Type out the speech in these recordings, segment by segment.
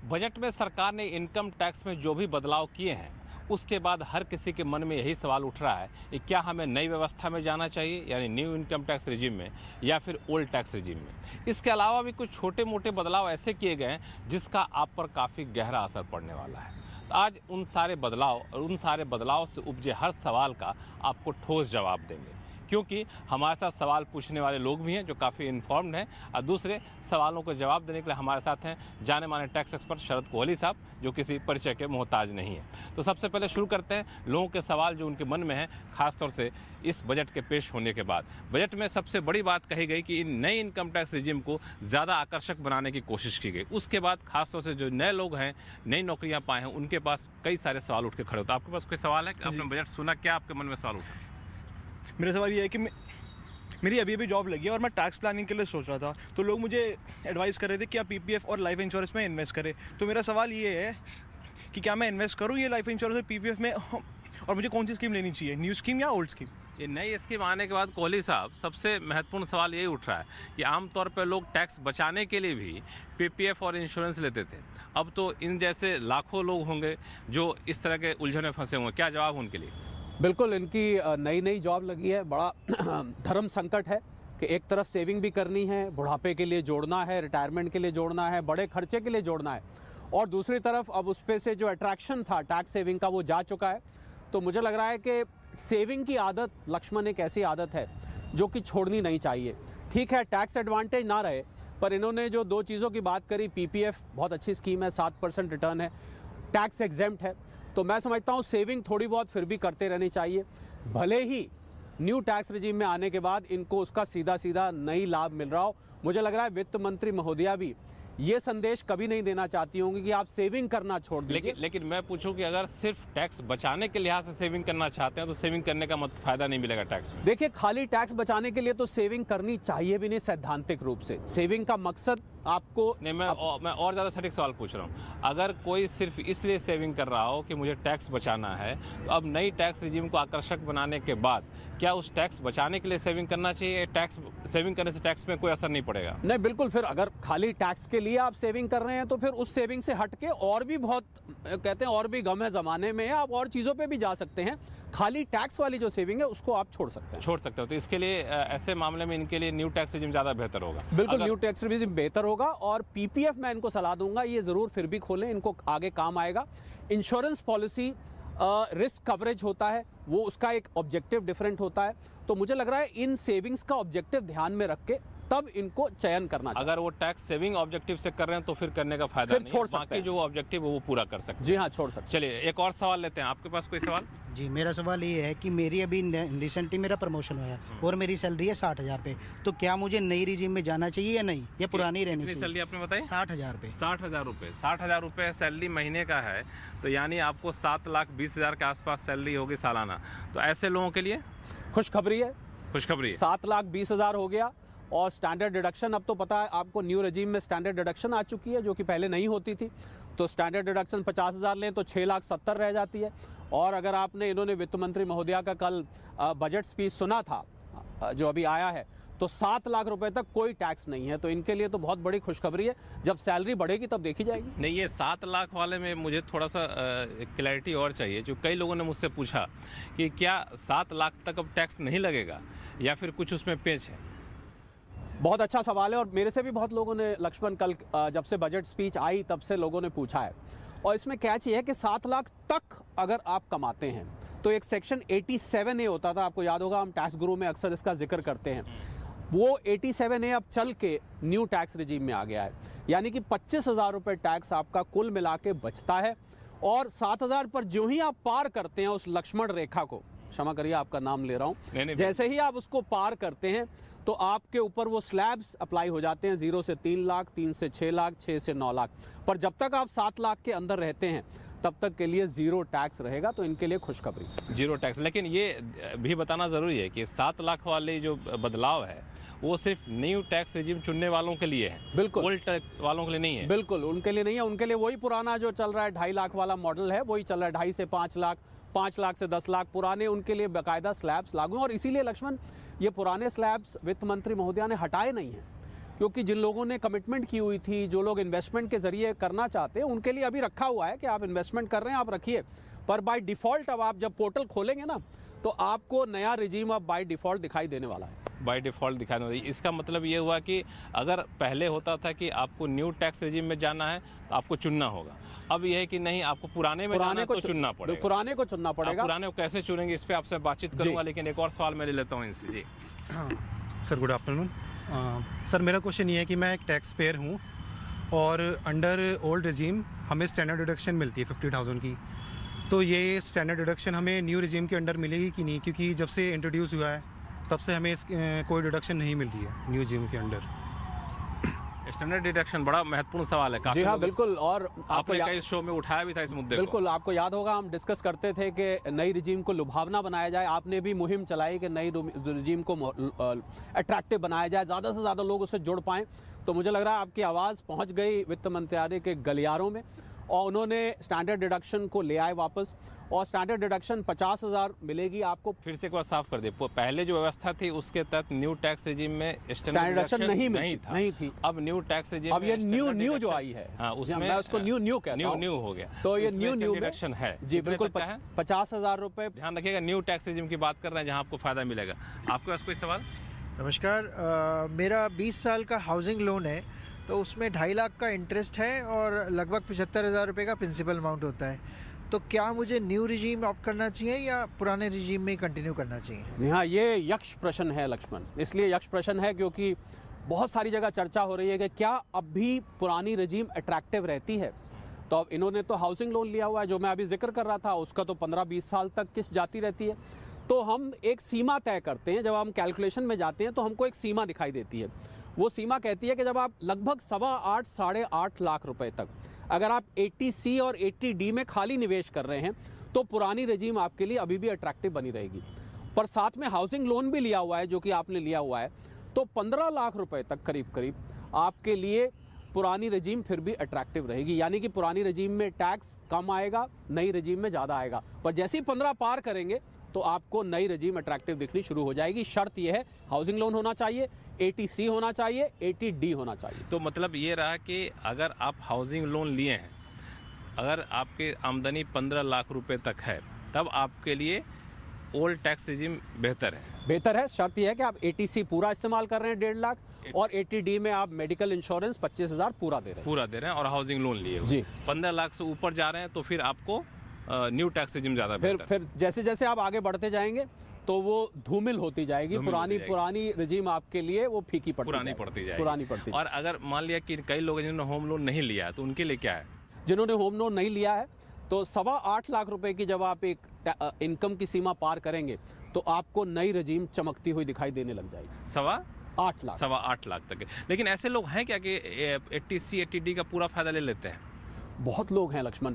Budget में सरकार ने इनकम टैक्स में जो भी बदलाव किए हैं उसके बाद हर किसी के मन में यही सवाल उठ रहा है कि क्या हमें नई व्यवस्था में जाना चाहिए, यानी न्यू इनकम टैक्स रिजिम में, या फिर ओल्ड टैक्स रिजिम में। इसके अलावा भी कुछ छोटे मोटे बदलाव ऐसे किए गए हैं जिसका आप पर काफ़ी गहरा असर पड़ने वाला है। तो आज उन सारे बदलाव और उन सारे बदलाव से उपजे हर सवाल का आपको ठोस जवाब देंगे, क्योंकि हमारे साथ सवाल पूछने वाले लोग भी हैं जो काफ़ी इन्फॉर्म्ड हैं, और दूसरे सवालों को जवाब देने के लिए हमारे साथ हैं जाने माने टैक्स एक्सपर्ट शरद कोहली साहब, जो किसी परिचय के मोहताज नहीं है। तो सबसे पहले शुरू करते हैं लोगों के सवाल जो उनके मन में हैं, खासतौर से इस बजट के पेश होने के बाद। बजट में सबसे बड़ी बात कही गई कि इन नए इनकम टैक्स रिजिम को ज़्यादा आकर्षक बनाने की कोशिश की गई। उसके बाद खासतौर से जो नए लोग हैं, नई नौकरियाँ पाए हैं, उनके पास कई सारे सवाल उठ के खड़े होते हैं। आपके पास कोई सवाल है? आपने बजट सुना, क्या आपके मन में सवाल उठा? मेरा सवाल ये है कि मेरी अभी जॉब लगी है और मैं टैक्स प्लानिंग के लिए सोच रहा था, तो लोग मुझे एडवाइस कर रहे थे कि आप पीपीएफ और लाइफ इंश्योरेंस में इन्वेस्ट करें। तो मेरा सवाल ये है कि क्या मैं इन्वेस्ट करूं ये लाइफ इंश्योरेंस और पीपीएफ में, और मुझे कौन सी स्कीम लेनी चाहिए, न्यू स्कीम या ओल्ड स्कीम? ये नई स्कीम आने के बाद कोहली साहब, सबसे महत्वपूर्ण सवाल यही उठ रहा है कि आमतौर पर लोग टैक्स बचाने के लिए भी पीपीएफ और इंश्योरेंस लेते थे। अब तो इन जैसे लाखों लोग होंगे जो इस तरह के उलझन में फंसे हुए, क्या जवाब उनके लिए? बिल्कुल, इनकी नई जॉब लगी है, बड़ा धर्म संकट है कि एक तरफ सेविंग भी करनी है, बुढ़ापे के लिए जोड़ना है, रिटायरमेंट के लिए जोड़ना है, बड़े खर्चे के लिए जोड़ना है, और दूसरी तरफ अब उस पे से जो अट्रैक्शन था टैक्स सेविंग का वो जा चुका है। तो मुझे लग रहा है कि सेविंग की आदत, लक्ष्मण, एक ऐसी आदत है जो कि छोड़नी नहीं चाहिए। ठीक है, टैक्स एडवांटेज ना रहे, पर इन्होंने जो दो चीज़ों की बात करी, पीपीएफ बहुत अच्छी स्कीम है, 7% रिटर्न है, टैक्स एग्जेम्प्ट है, तो मैं समझता हूँ सेविंग थोड़ी बहुत फिर भी करते रहनी चाहिए। भले ही न्यू टैक्स रिजीम में आने के बाद इनको उसका सीधा नई लाभ मिल रहा हो। मुझे लग रहा है वित्त मंत्री महोदया भी ये संदेश कभी नहीं देना चाहती होंगी कि आप सेविंग करना छोड़ दीजिए। लेकिन मैं पूछूं कि अगर सिर्फ टैक्स बचाने के लिहाज से सेविंग करना चाहते हैं तो सेविंग करने का फायदा नहीं मिलेगा टैक्स में। देखिए, खाली टैक्स बचाने के लिए तो सेविंग करनी चाहिए भी नहीं। सैद्धांतिक रूप से सेविंग का मकसद आपको नहीं, मैं और ज़्यादा सटीक सवाल पूछ रहा हूँ। अगर कोई सिर्फ इसलिए सेविंग कर रहा हो कि मुझे टैक्स बचाना है, तो अब नई टैक्स रिजीम को आकर्षक बनाने के बाद क्या उस टैक्स बचाने के लिए सेविंग करना चाहिए? टैक्स सेविंग करने से टैक्स में कोई असर नहीं पड़ेगा? नहीं, बिल्कुल। फिर अगर खाली टैक्स के लिए आप सेविंग कर रहे हैं तो फिर उस सेविंग से हट के और भी बहुत, कहते हैं और भी गम है ज़माने में, आप और चीज़ों पर भी जा सकते हैं। खाली टैक्स वाली जो सेविंग है उसको आप छोड़ सकते हैं। तो इसके लिए ऐसे मामले में इनके लिए न्यू टैक्स रिजीम ज़्यादा बेहतर होगा। बिल्कुल, न्यू टैक्स रिजीम बेहतर होगा। और पीपीएफ मैं इनको सलाह दूंगा ये ज़रूर फिर भी खोलें, इनको आगे काम आएगा। इंश्योरेंस पॉलिसी रिस्क कवरेज होता है, वो उसका एक ऑब्जेक्टिव डिफरेंट होता है। तो मुझे लग रहा है इन सेविंग्स का ऑब्जेक्टिव ध्यान में रख के तब इनको चयन करना चाहिए। अगर वो टैक्स सेविंग ऑब्जेक्टिव से कर रहे हैं तो फिर करने का फायदा नहीं, छोड़ सकते हैं। बाकी जो ऑब्जेक्टिव है वो पूरा कर सकते हैं। जी हाँ, छोड़ सकते हैं। चलिए एक और सवाल लेते हैं। आपके पास कोई सवाल? जी, मेरा सवाल ये है कि मेरी अभी रिसेंटली मेरा प्रमोशन हुआ है और मेरी सैलरी है 60,000 रुपये, तो क्या मुझे नई रिजीम में जाना चाहिए या नहीं, या पुरानी रहनी चाहिए? सैलरी आपने बताई? 60,000 रुपये। 60,000 रुपये, 60,000 रुपये सैलरी महीने का है, तो यानी आपको 7,20,000 के आसपास सैलरी होगी सालाना। तो ऐसे लोगों के लिए खुशखबरी है, 7,20,000 हो गया। और स्टैंडर्ड डिडक्शन, अब तो पता है आपको न्यू रजीम में स्टैंडर्ड डिडक्शन आ चुकी है जो कि पहले नहीं होती थी। तो स्टैंडर्ड डिडक्शन 50,000 लें तो 6,70,000 रह जाती है। और अगर आपने, इन्होंने वित्त मंत्री महोदया का कल बजट स्पीच सुना था जो अभी आया है, तो 7 लाख रुपए तक कोई टैक्स नहीं है। तो इनके लिए तो बहुत बड़ी खुशखबरी है। जब सैलरी बढ़ेगी तब देखी जाएगी। नहीं, ये 7 लाख वाले में मुझे थोड़ा सा क्लैरिटी और चाहिए। जो कई लोगों ने मुझसे पूछा कि क्या 7 लाख तक अब टैक्स नहीं लगेगा या फिर कुछ उसमें पेच है? बहुत अच्छा सवाल है, और मेरे से भी बहुत लोगों ने, लक्ष्मण, कल जब से बजट स्पीच आई तब से लोगों ने पूछा है। और इसमें कैच ये है कि 7 लाख तक अगर आप कमाते हैं तो एक सेक्शन 87A होता था, आपको याद होगा, हम टैक्स गुरु में अक्सर इसका जिक्र करते हैं। वो 87A अब चल के न्यू टैक्स रिजीम में आ गया है, यानी कि 25,000 रुपये टैक्स आपका कुल मिला के बचता है। और 7,000 पर जो ही आप पार करते हैं उस लक्ष्मण रेखा को, क्षमा करिए आपका नाम ले रहा हूँ, जैसे ही आप उसको पार करते हैं तो आपके ऊपर वो स्लैब्स अप्लाई हो जाते हैं, 0 से 3 लाख, 3 से 6 लाख, 6 से 9 लाख। पर जब तक आप 7 लाख के अंदर रहते हैं तब तक के लिए 0 टैक्स रहेगा। तो इनके लिए खुशखबरी, 0 टैक्स। लेकिन ये भी बताना ज़रूरी है कि 7 लाख वाले जो बदलाव है वो सिर्फ न्यू टैक्स रिजीम चुनने वालों के लिए है, बिल्कुल ओल्ड टैक्स वालों के लिए नहीं है। बिल्कुल उनके लिए नहीं है। उनके लिए वही पुराना जो चल रहा है 2.5 लाख वाला मॉडल है, वही चल रहा है। 2.5 से 5 लाख, 5 लाख से 10 लाख पुराने, उनके लिए बाकायदा स्लैब्स लागू हैं। और इसीलिए लक्ष्मण, ये पुराने स्लैब्स वित्त मंत्री महोदया ने हटाए नहीं हैं, क्योंकि जिन लोगों ने कमिटमेंट की हुई थी, जो लोग इन्वेस्टमेंट के ज़रिए करना चाहते हैं, उनके लिए अभी रखा हुआ है कि आप इन्वेस्टमेंट कर रहे हैं, आप रखिए। पर बाय डिफ़ॉल्ट अब आप जब पोर्टल खोलेंगे ना, तो आपको नया रिजीम अब बाय डिफ़ॉल्ट दिखाई देने वाला है। बाय डिफ़ॉल्ट दिखाने वाली। इसका मतलब ये हुआ कि अगर पहले होता था कि आपको न्यू टैक्स रेजिम में जाना है तो आपको चुनना होगा, अब यह है कि नहीं, आपको पुराने में जाना है तो चुनना पड़ेगा। पुराने को चुनना पड़ेगा। पुराने को कैसे चुनेंगे, इस पर आपसे बातचीत करूंगा, लेकिन एक और सवाल मैं ले लेता हूँ इनसे। जी सर, गुड आफ्टरनून। सर, मेरा क्वेश्चन ये है कि मैं एक टैक्स पेयर हूँ और अंडर ओल्ड रिजीम हमें स्टैंडर्ड डिडक्शन मिलती है 50,000 की। तो ये स्टैंडर्ड डिडक्शन हमें न्यू रिजीम के अंडर मिलेगी कि नहीं? क्योंकि जब से इंट्रोड्यूस हुआ है तब से हमें कोई डिडक्शन नहीं मिल रही है न्यू रिजीम के अंडर। स्टैंडर्ड डिडक्शन बड़ा महत्वपूर्ण सवाल है। जी हाँ, बिल्कुल। और आपने कई शो में उठाया भी था इस मुद्दे को। बिल्कुल, आपको याद होगा हम डिस्कस करते थे कि नई रिजीम को लुभावना बनाया जाए। आपने भी मुहिम चलाई कि नई रिजीम को अट्रैक्टिव बनाया जाए, ज़्यादा से ज़्यादा लोग उससे जुड़ पाएँ। तो मुझे लग रहा है आपकी आवाज़ पहुँच गई वित्त मंत्रालय के गलियारों में और उन्होंने स्टैंडर्ड डिडक्शन को ले आए वापस, और स्टैंडर्ड डिडक्शन 50,000 मिलेगी आपको। फिर से एक बार साफ कर दे, पहले जो व्यवस्था थी उसके तहत न्यू टैक्स रेजिम में स्टैंडर्ड डिडक्शन नहीं थी। अब न्यू टैक्स रेजिम, अब ये न्यू जो आई है, हाँ, उसमें मैं उसको न्यू कहता हूं। न्यू हो गया, तो ये न्यू डिडक्शन है। जी बिल्कुल, 50,000 रुपये। ध्यान रखिएगा, न्यू टैक्स रेजिम की बात कर रहे हैं जहाँ आपको फायदा मिलेगा। आपके पास कोई सवाल? नमस्कार, मेरा 20 साल का हाउसिंग लोन है, तो उसमें 2.5 लाख का इंटरेस्ट है और लगभग 75,000 रुपये का प्रिंसिपल अमाउंट होता है। तो क्या मुझे न्यू रिजीम ऑप्ट करना चाहिए या पुराने रिजीम में कंटिन्यू करना चाहिए? जी हाँ, ये यक्ष प्रश्न है लक्ष्मण। इसलिए यक्ष प्रश्न है क्योंकि बहुत सारी जगह चर्चा हो रही है कि क्या अब भी पुरानी रिजीम अट्रैक्टिव रहती है। तो अब इन्होंने तो हाउसिंग लोन लिया हुआ है, जो मैं अभी जिक्र कर रहा था, उसका तो 15-20 साल तक किस्त जाती रहती है। तो हम एक सीमा तय करते हैं, जब हम कैलकुलेशन में जाते हैं तो हमको एक सीमा दिखाई देती है। वो सीमा कहती है कि जब आप लगभग 8.25 साढ़े 8 लाख रुपए तक अगर आप 80C और 80D में खाली निवेश कर रहे हैं तो पुरानी रेजिम आपके लिए अभी भी अट्रैक्टिव बनी रहेगी। पर साथ में हाउसिंग लोन भी लिया हुआ है, जो कि आपने लिया हुआ है, तो 15 लाख रुपए तक करीब आपके लिए पुरानी रेजिम फिर भी अट्रैक्टिव रहेगी। यानी कि पुरानी रेजिम में टैक्स कम आएगा, नई रेजिम में ज़्यादा आएगा। पर जैसे ही 15 पार करेंगे तो आपको नई रेजिम अट्रैक्टिव दिखनी शुरू हो जाएगी। शर्त यह है, हाउसिंग लोन होना चाहिए, 80C होना चाहिए, 80D होना चाहिए। तो मतलब ये रहा कि अगर आप हाउसिंग लोन लिए हैं, अगर आपकी आमदनी 15 लाख रुपए तक है, तब आपके लिए ओल्ड टैक्स रेजिम बेहतर है। शर्त यह है कि आप 80C पूरा इस्तेमाल कर रहे हैं 1.5 लाख, और 80D में आप मेडिकल इंश्योरेंस 25,000 पूरा दे रहे हैं और हाउसिंग लोन लिए जी। 15 लाख से ऊपर जा रहे हैं तो फिर आपको न्यू टैक्स रेजिम ज़्यादा बेहतर। फिर जैसे जैसे आप आगे बढ़ते जाएंगे तो वो धूमिल होती जाएगी। पुरानी रेजिम आपके लिए वो फीकी पुरानी पड़ती जाएगी। और अगर मान लिया कि कई लोग जिन्होंने होम लोन नहीं लिया है, तो उनके लिए क्या है? जिन्होंने होम लोन नहीं लिया है, तो 8.25 लाख रुपए की जब आप एक इनकम की सीमा पार करेंगे तो आपको नई रेजिम चमकती हुई दिखाई देने लग जाएगी। 8.25 लाख तक। लेकिन ऐसे लोग हैं क्या कि 80C 80D का पूरा फायदा ले लेते हैं? बहुत लोग हैं लक्ष्मण।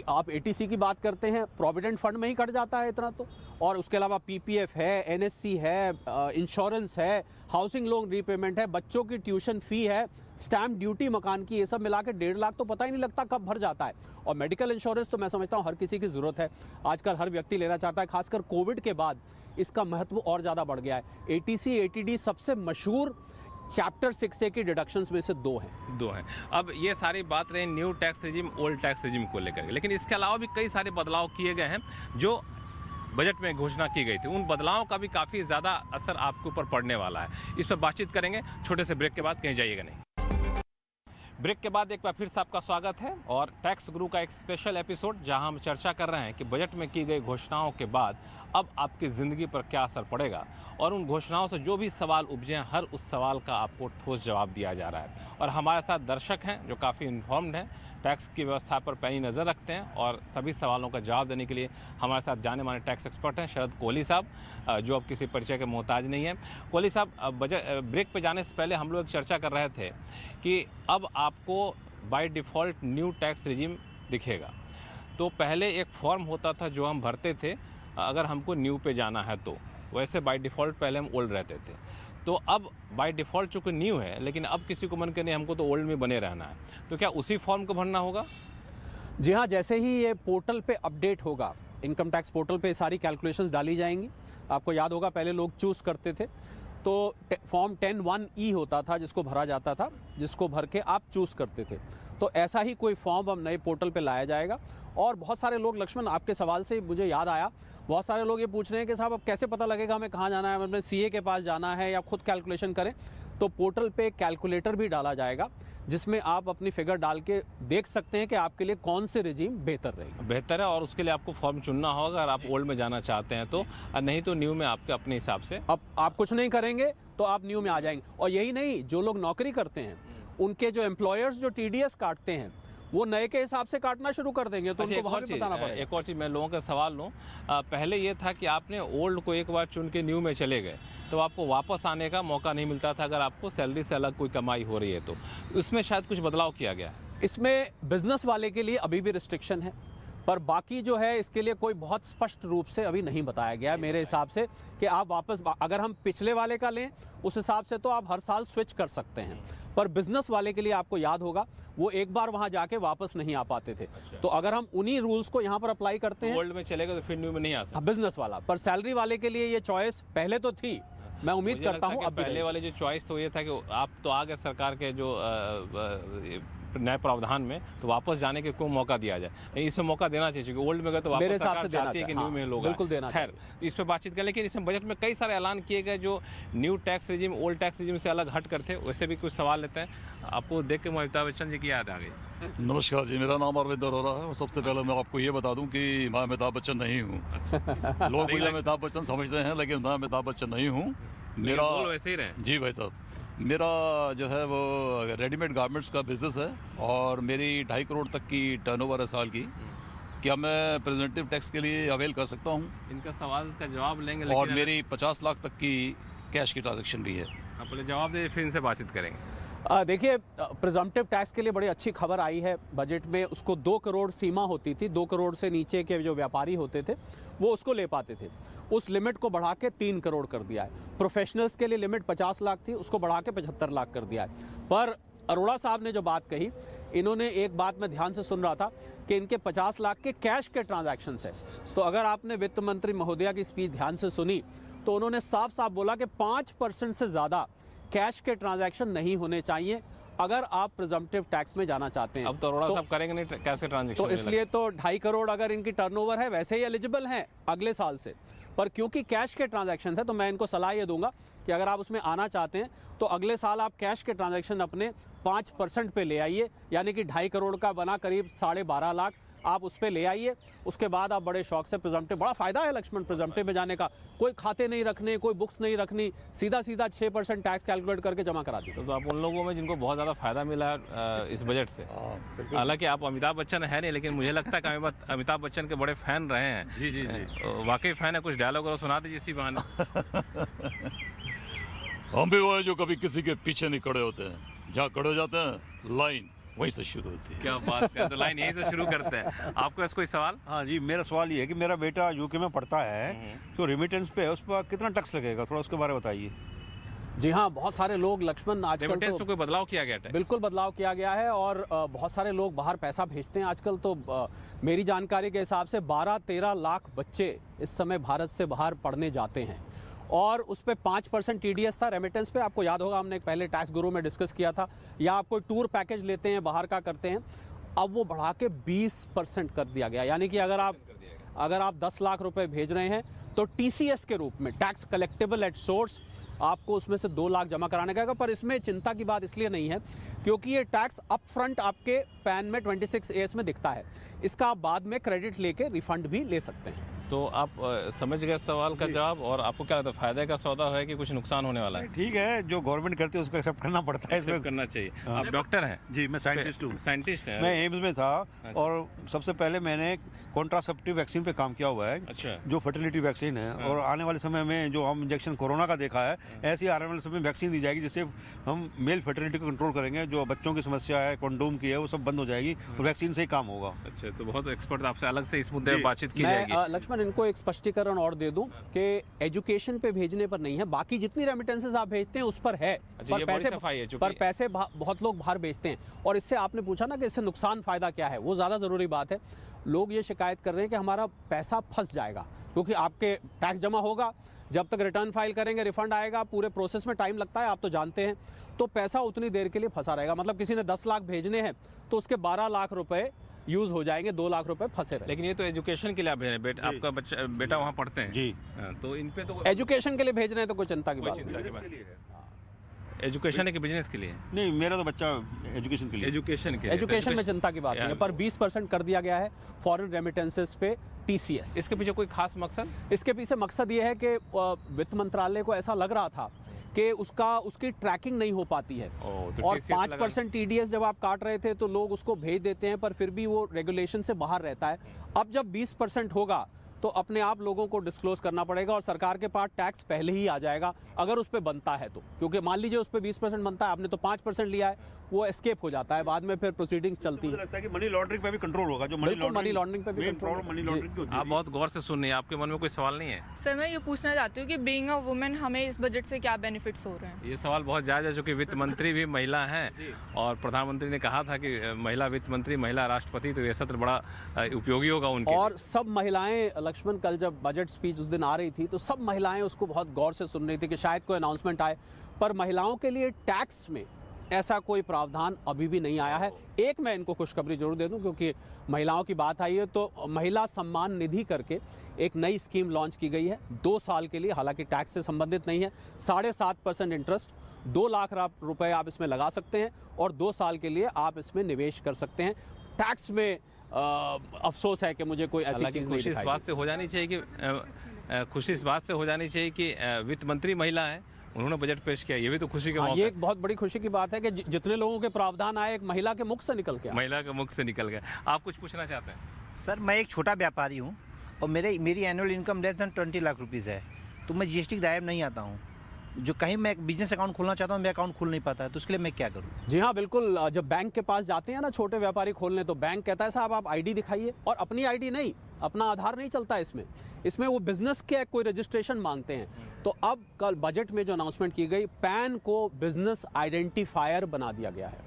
आप 80C की बात करते हैं, प्रोविडेंट फंड में ही कट जाता है इतना तो, और उसके अलावा PPF है, NSC है, इंश्योरेंस है, हाउसिंग लोन रीपेमेंट है, बच्चों की ट्यूशन फ़ी है, स्टैम्प ड्यूटी मकान की, ये सब मिला के 1.5 लाख तो पता ही नहीं लगता कब भर जाता है। और मेडिकल इंश्योरेंस तो मैं समझता हूँ हर किसी की ज़रूरत है, आजकल हर व्यक्ति लेना चाहता है। खासकर कोविड के बाद इसका महत्व और ज़्यादा बढ़ गया है। 80C 80D सबसे मशहूर चैप्टर 6A की डिडक्शंस में से दो हैं। अब ये सारी बात रही new tax regime old tax regime को लेकर, लेकिन इसके अलावा भी कई सारे बदलाव किए गए हैं जो बजट में घोषणा की गई थी। उन बदलावों का भी काफ़ी ज़्यादा असर आपके ऊपर पड़ने वाला है। इस पर बातचीत करेंगे छोटे से ब्रेक के बाद, कहीं जाइएगा नहीं। ब्रेक के बाद एक बार फिर से आपका स्वागत है और टैक्स गुरु का एक स्पेशल एपिसोड, जहां हम चर्चा कर रहे हैं कि बजट में की गई घोषणाओं के बाद अब आपकी ज़िंदगी पर क्या असर पड़ेगा, और उन घोषणाओं से जो भी सवाल उपजे हैं, हर उस सवाल का आपको ठोस जवाब दिया जा रहा है। और हमारे साथ दर्शक हैं जो काफ़ी इन्फॉर्म्ड हैं, टैक्स की व्यवस्था पर पैनी नज़र रखते हैं, और सभी सवालों का जवाब देने के लिए हमारे साथ जाने माने टैक्स एक्सपर्ट हैं शरद कोहली साहब, जो अब किसी परिचय के मोहताज नहीं है। कोहली साहब, बजट ब्रेक पे जाने से पहले हम लोग चर्चा कर रहे थे कि अब आपको by default new tax regime दिखेगा। तो पहले एक फॉर्म होता था जो हम भरते थे अगर हमको न्यू पे जाना है, तो वैसे बाय डिफ़ॉल्ट पहले हम ओल्ड रहते थे। तो अब बाय डिफ़ॉल्ट चूँकि न्यू है, लेकिन अब किसी को मन के नहीं हमको तो ओल्ड में बने रहना है, तो क्या उसी फॉर्म को भरना होगा? जी हाँ, जैसे ही ये पोर्टल पे अपडेट होगा, इनकम टैक्स पोर्टल पे सारी कैलकुलेशंस डाली जाएंगी। आपको याद होगा पहले लोग चूज़ करते थे तो फॉर्म 10(1)E होता था जिसको भरा जाता था, जिसको भर के आप चूज़ करते थे। तो ऐसा ही कोई फॉर्म अब नए पोर्टल पे लाया जाएगा। और बहुत सारे लोग, लक्ष्मण आपके सवाल से मुझे याद आया, बहुत सारे लोग ये पूछ रहे हैं कि साहब अब कैसे पता लगेगा हमें कहाँ जाना है, हमें सीए के पास जाना है या खुद कैलकुलेशन करें। तो पोर्टल पे कैलकुलेटर भी डाला जाएगा जिसमें आप अपनी फिगर डाल के देख सकते हैं कि आपके लिए कौन से रेजिम बेहतर रहेगा। बेहतर है, और उसके लिए आपको फॉर्म चुनना होगा अगर आप ओल्ड में जाना चाहते हैं तो, और नहीं तो न्यू में आपके अपने हिसाब से। अब आप कुछ नहीं करेंगे तो आप न्यू में आ जाएंगे। और यही नहीं, जो लोग नौकरी करते हैं उनके जो एम्प्लॉयर्स जो टीडीएस काटते हैं वो नए के हिसाब से काटना शुरू कर देंगे, तो अच्छा, उनको वहाँ भी बताना पड़ेगा। एक और चीज़ मैं लोगों का सवाल लूँ, पहले ये था कि आपने ओल्ड को एक बार चुन के न्यू में चले गए तो आपको वापस आने का मौका नहीं मिलता था अगर आपको सैलरी से अलग कोई कमाई हो रही है तो। इसमें शायद कुछ बदलाव किया गया है। इसमें बिजनेस वाले के लिए अभी भी रिस्ट्रिक्शन है, पर बाकी जो है इसके लिए कोई बहुत स्पष्ट रूप से अभी नहीं बताया गया है मेरे हिसाब से कि आप वापस, अगर हम पिछले वाले का लें उस हिसाब से तो आप हर साल स्विच कर सकते हैं, पर बिजनेस वाले के लिए आपको याद होगा वो एक बार वहां जाके वापस नहीं आ पाते थे। तो अगर हम उन्हीं रूल्स को यहाँ पर अप्लाई करते हैं, ओल्ड में चलेगा तो फिर न्यू में नहीं आ सकता। बिजनेस वाला, पर सैलरी वाले के लिए ये चॉइस पहले तो थी, मैं उम्मीद मुझे करता लगता हूँ है अब कि पहले वाले जो चॉइस तो ये था कि आप तो आ गए सरकार के जो नए प्रावधान में, तो वापस जाने के कोई मौका दिया जाए। इसमें मौका देना चाहिए क्योंकि ओल्ड में गए तो मेरे वापस हिसाब सरकार से देना चाहती है कि चाहिए। न्यू में हाँ, लोग बिल्कुल देना खैर इस पर बातचीत करें, लेकिन इसमें बजट में कई सारे ऐलान किए गए जो new tax regime old tax regime से अलग हट कर थे। वैसे भी कुछ सवाल लेते हैं, आपको देख के अमिताभ बच्चन जी की याद आ गई। नमस्कार जी, मेरा नाम अरविंद अरोरा है। और सबसे पहले मैं आपको ये बता दूं कि मैं अमिताभ बच्चन नहीं हूँ। लोग मुझे अमिताभ बच्चन समझते हैं लेकिन मैं अमिताभ बच्चन नहीं हूँ। मेरा वैसे ही रहे जी भाई साहब, मेरा जो है वो रेडीमेड गारमेंट्स का बिज़नेस है और मेरी 2.5 करोड़ तक की टर्नओवर है साल की। क्या मैं प्रेजेंटिव टैक्स के लिए अवेल कर सकता हूँ? इनका सवाल का जवाब लेंगे, और लेकिन मेरी 50 लाख तक की कैश की ट्रांजैक्शन भी है। आप पहले जवाब दे फिर इनसे बातचीत करेंगे। देखिए, प्रिजम्पटिव टैक्स के लिए बड़ी अच्छी खबर आई है बजट में। उसको 2 करोड़ सीमा होती थी, 2 करोड़ से नीचे के जो व्यापारी होते थे वो उसको ले पाते थे, उस लिमिट को बढ़ा के 3 करोड़ कर दिया है। प्रोफेशनल्स के लिए लिमिट 50 लाख थी, उसको बढ़ा के 75 लाख कर दिया है। पर अरोड़ा साहब ने जो बात कही, इन्होंने एक बात मैं ध्यान से सुन रहा था कि इनके 50 लाख के कैश के ट्रांजैक्शंस है। तो अगर आपने वित्त मंत्री महोदया की स्पीच ध्यान से सुनी तो उन्होंने साफ साफ बोला कि 5% से ज़्यादा कैश के ट्रांजैक्शन नहीं होने चाहिए अगर आप प्रिजम्पटिव टैक्स में जाना चाहते हैं। अब तो अरोड़ा साहब करेंगे नहीं कैसे ट्रांजैक्शन, तो इसलिए तो 2.5 करोड़ अगर इनकी टर्नओवर है वैसे ही एलिजिबल हैं अगले साल से, पर क्योंकि कैश के ट्रांजैक्शन है तो मैं इनको सलाह ये दूंगा कि अगर आप उसमें आना चाहते हैं तो अगले साल आप कैश के ट्रांजैक्शन अपने 5% पे ले आइए, यानी कि 2.5 करोड़ का बना करीब 12.5 लाख आप उस पर ले आइए। उसके बाद आप बड़े शौक से प्रिजम्पटिव, बड़ा फ़ायदा है लक्ष्मण प्रिजम्पटिव में जाने का, कोई खाते नहीं रखने, कोई बुक्स नहीं रखनी, सीधा 6% टैक्स कैलकुलेट करके जमा करा दी। तो आप उन लोगों में जिनको बहुत ज़्यादा फ़ायदा मिला इस बजट से। हालांकि आप अमिताभ बच्चन है नहीं, लेकिन मुझे लगता है कि अमिताभ बच्चन के बड़े फ़ैन रहे हैं। जी जी जी, वाकई फ़ैन है। कुछ डायलॉग और सुना दीजिए इसी बहाने। हम भी वो है जो कभी किसी के पीछे नहीं खड़े होते हैं, जहाँ खड़े हो जाते हैं लाइन वहीं से शुरू होती है। क्या बात है, तो लाइन यहीं से शुरू करते हैं। आपको ऐसा कोई सवाल? हाँ जी, मेरा सवाल ये है कि मेरा बेटा यूके में पढ़ता है, तो रेमिटेंस पे उस पर कितना टैक्स लगेगा, थोड़ा उसके बारे में बताइए। जी हाँ, बहुत सारे लोग लक्ष्मण आजकल रेमिटेंस तो में कोई बदलाव किया गया है? बिल्कुल बदलाव किया गया है और बहुत सारे लोग बाहर पैसा भेजते हैं आजकल। तो मेरी जानकारी के हिसाब से 12-13 लाख बच्चे इस समय भारत से बाहर पढ़ने जाते हैं और उस पर 5% TDS था रेमिटेंस पे। आपको याद होगा हमने पहले टैक्स गुरु में डिस्कस किया था। या आप कोई टूर पैकेज लेते हैं बाहर का करते हैं, अब वो बढ़ा के 20% कर दिया गया। यानी कि अगर आप 10 लाख रुपए भेज रहे हैं तो TCS के रूप में, टैक्स कलेक्टेबल एट सोर्स, आपको उसमें से 2 लाख जमा कराने का। पर इसमें चिंता की बात इसलिए नहीं है क्योंकि ये टैक्स अप फ्रंट आपके पैन में 26AS में दिखता है, इसका आप बाद में क्रेडिट लेके रिफंड भी ले सकते हैं। तो आप समझ गए सवाल का जवाब, और आपको क्या लगता है फायदे का सौदा है कि कुछ नुकसान होने वाला है? ठीक है, जो गवर्नमेंट करती है उसको एक्सेप्ट करना पड़ता है। एक्सेप्ट करना चाहिए। आप डॉक्टर हैं? जी, मैं साइंटिस्ट हूँ। साइंटिस्ट हैं? मैं एम्स में था और सबसे पहले मैंने कॉन्ट्रासेप्टिव वैक्सीन पे काम किया हुआ है। अच्छा। जो फर्टिलिटी वैक्सीन है, और आने वाले समय में जो हम इंजेक्शन कोरोना का देखा है, ऐसी आने वाले समय में वैक्सीन दी जाएगी जिससे हम मेल फर्टिलिटी को कंट्रोल करेंगे। जो बच्चों की समस्या है, कंडोम की है, वो सब बंद हो जाएगी और वैक्सीन से ही काम होगा। अच्छा, तो बहुत एक्सपर्ट आपसे अलग से इस मुद्दे पर बातचीत की जाएगी। मैं लक्ष्मण इनको एक स्पष्टीकरण और दे दूं कि एजुकेशन पे भेजने पर नहीं है, बाकी जितनी रेमिटेंसेस आप भेजते हैं उस पर है। अच्छा, ये बड़ी सफाई है, चूंकि पर पैसे बहुत लोग बाहर भेजते हैं। और इससे आपने पूछा ना कि इससे नुकसान फायदा क्या है, वो ज़्यादा ज़रूरी बात है। लोग ये शिकायत कर रहे हैं कि हमारा पैसा फंस जाएगा क्योंकि आपके टैक्स जमा होगा, जब तक रिटर्न फाइल करेंगे रिफंड आएगा, पूरे प्रोसेस में टाइम लगता है, आप तो जानते हैं। तो पैसा उतनी देर के लिए फंसा रहेगा। मतलब किसी ने 10 लाख भेजने हैं तो उसके 12 लाख रुपए यूज़ हो जाएंगे, 2 लाख रुपए फंसे रहे। लेकिन ये तो एजुकेशन के लिए आप भेज रहे हैं, आपका बेटा वहाँ पढ़ते हैं जी। हाँ, तो इन पे तो एजुकेशन के लिए भेज रहे हैं तो कोई चिंता की कोई बात चिंता नहीं। की बात नहीं। एजुकेशन है कि बिजनेस के लिए? नहीं, मेरा तो बच्चा एजुकेशन के लिए। एजुकेशन के लिए। एजुकेशन में चिंता की बात नहीं है, पर 20% कर दिया गया है फॉरेन रेमिटेंसेस पे TCS। इसके पीछे कोई खास मकसद? इसके पीछे मकसद ये है कि वित्त मंत्रालय को ऐसा लग रहा था कि उसकी ट्रैकिंग नहीं हो पाती है, तो और TCS 5% TDS जब आप काट रहे थे तो लोग उसको भेज देते हैं, पर फिर भी वो रेगुलेशन से बाहर रहता है। अब जब 20% होगा तो अपने आप लोगों को डिस्क्लोज करना पड़ेगा, और सरकार के पास टैक्स पहले ही आ जाएगा अगर उस पर बनता है तो। क्योंकि मान लीजिए उस पर 20% बनता है, आपने तो 5% लिया है, वो एस्केप हो जाता है, बाद में फिर प्रोसीडिंग्स चलती मुझे है। लगता है कि मनी लॉन्ड्रिंग पे भी कंट्रोल होगा। जो बिल्कुल, मनी लॉन्ड्रिंग पे भी main control problem money laundering की होती है। आप बहुत गौर से सुन रहे हैं, आपके मन में कोई सवाल नहीं है? सर मैं ये पूछना चाहती हूँ कि बीइंग अ वुमेन हमें इस बजट से क्या बेनिफिट्स हो रहे हैं? ये सवाल बहुत जायज़ है, चूँकि वित्त मंत्री भी महिला हैं और प्रधानमंत्री ने कहा था कि महिला वित्त मंत्री, महिला राष्ट्रपति, तो ये सत्र बड़ा उपयोगी होगा उनके और सब महिलाएं, लक्ष्मण, कल जब बजट स्पीच उस दिन आ रही थी तो सब महिलाएं उसको बहुत गौर से सुन रही थी कि शायद कोई अनाउंसमेंट आए, पर महिलाओं के लिए टैक्स में ऐसा कोई प्रावधान अभी भी नहीं आया है। एक मैं इनको खुशखबरी जरूर दे दूं, क्योंकि महिलाओं की बात आई है, तो महिला सम्मान निधि करके एक नई स्कीम लॉन्च की गई है 2 साल के लिए, हालांकि टैक्स से संबंधित नहीं है। 7.5% इंटरेस्ट, 2 लाख रुपए आप इसमें लगा सकते हैं और 2 साल के लिए आप इसमें निवेश कर सकते हैं। टैक्स में अफसोस है कि मुझे कोई ऐसी चीज़ नहीं खुशी इस बात से हो जानी चाहिए कि वित्त मंत्री महिला है, उन्होंने बजट पेश किया, ये भी तो खुशी का मौका ये है। एक बहुत बड़ी खुशी की बात है कि जितने लोगों के प्रावधान आए एक महिला के मुख से निकल के आए। महिला के मुख से निकल गया। आप कुछ पूछना चाहते हैं? सर मैं एक छोटा व्यापारी हूँ और मेरी annual income less than 20 lakh rupees है, तो मैं GST के दायरे में नहीं आता हूँ। जो कहीं मैं एक बिजनेस अकाउंट खोलना चाहता हूँ, मेरा अकाउंट खुल नहीं पाता है, तो उसके लिए मैं क्या करूँ? जी हाँ, बिल्कुल। जब बैंक के पास जाते हैं ना छोटे व्यापारी खोलने, तो बैंक कहता है साहब आप ID दिखाइए, और अपनी ID नहीं, अपना आधार नहीं चलता इसमें वो बिजनेस के कोई रजिस्ट्रेशन मांगते हैं। तो अब कल बजट में जो अनाउंसमेंट की गई, पैन को बिजनेस आइडेंटिफायर बना दिया गया है,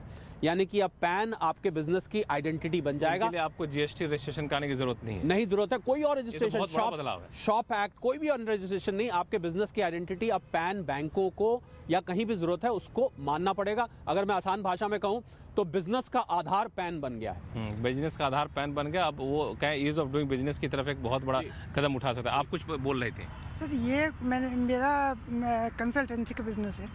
यानी कि अब पैन आपके बिजनेस की आइडेंटिटी बन जाएगा। इसके लिए आपको GST रजिस्ट्रेशन कराने की जरूरत नहीं है। नहीं जरूरत है, कोई और रजिस्ट्रेशन, बहुत बड़ा बदलाव है। शॉप एक्ट, कोई भी और रजिस्ट्रेशन नहीं। आपके बिजनेस की आइडेंटिटी अब पैन बैंकों को या कहीं भी जरूरत है उसको मानना पड़ेगा। अगर मैं आसान भाषा में कहूँ तो बिजनेस का आधार पैन बन गया है। बिजनेस का आधार पैन बन गया। अब वो क्या ईज ऑफ डूइंग बिजनेस की तरफ एक बहुत बड़ा कदम उठा सकता है। आप कुछ बोल रहे थे? सर ये मेरा कंसल्टेंसी का बिजनेस है,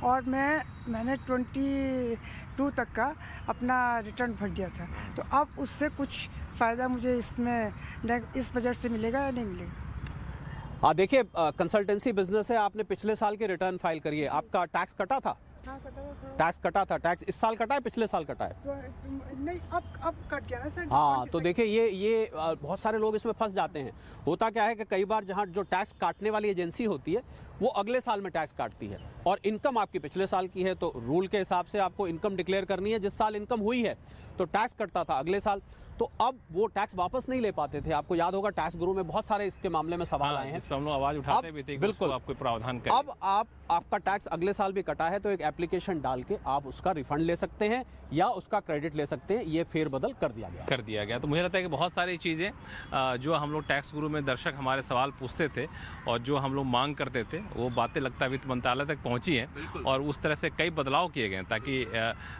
और मैंने 22 तक का अपना रिटर्न भर दिया था, तो अब उससे कुछ फ़ायदा मुझे इस बजट से मिलेगा या नहीं मिलेगा? देखिए, कंसल्टेंसी बिजनेस है, आपने पिछले साल के रिटर्न फाइल करिए, आपका टैक्स कटा था? टैक्स कटा था। टैक्स इस साल कटा है, पिछले साल कटा है? नहीं, अब कट गया ना सर। हाँ, तो देखिए ये बहुत सारे लोग इसमें फंस जाते हैं। होता क्या है कि कई बार जहाँ जो टैक्स काटने वाली एजेंसी होती है वो अगले साल में टैक्स काटती है, और इनकम आपकी पिछले साल की है, तो रूल के हिसाब से आपको इनकम डिक्लेयर करनी है। जिस साल इनकम हुई है तो टैक्स कटता था अगले साल, तो अब वो टैक्स वापस नहीं ले पाते थे। आपको याद होगा टैक्स गुरु में बहुत सारे इसके मामले में सवाल आए हैं, जिस पर हम लोग आवाज उठाते भी थे कि बिल्कुल उसको आप कोई प्रावधान करें। अब आपका टैक्स अगले साल भी कटा है तो एक एप्लीकेशन डाल के आप उसका रिफंड ले सकते हैं या उसका क्रेडिट ले सकते हैं। ये फेरबदल कर दिया गया। तो मुझे लगता है कि बहुत सारी चीज़ें जो हम लोग टैक्स गुरु में दर्शक हमारे सवाल पूछते थे और जो हम लोग मांग करते थे, वो बातें लगता है वित्त मंत्रालय तक पहुंची हैं, और उस तरह से कई बदलाव किए गए हैं ताकि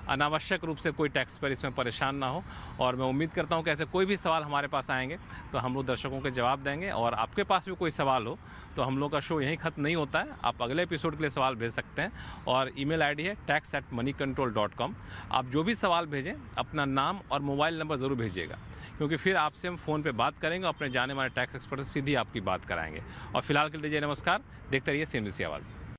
अनावश्यक रूप से कोई टैक्स पर इसमें परेशान ना हो। और मैं उम्मीद करता हूं कि ऐसे कोई भी सवाल हमारे पास आएंगे तो हम लोग दर्शकों के जवाब देंगे, और आपके पास भी कोई सवाल हो तो हम लोग का शो यहीं ख़त्म नहीं होता है। आप अगले एपिसोड के लिए सवाल भेज सकते हैं, और ईमेल ID है tax@moneycontrol.com। आप जो भी सवाल भेजें अपना नाम और मोबाइल नंबर ज़रूर भेजिएगा, क्योंकि फिर आपसे हम फ़ोन पे बात करेंगे, अपने जाने माने टैक्स एक्सपर्ट से सीधी आपकी बात कराएंगे। और फिलहाल के लिए दीजिए नमस्कार, देखते रहिए CNBC आवाज़।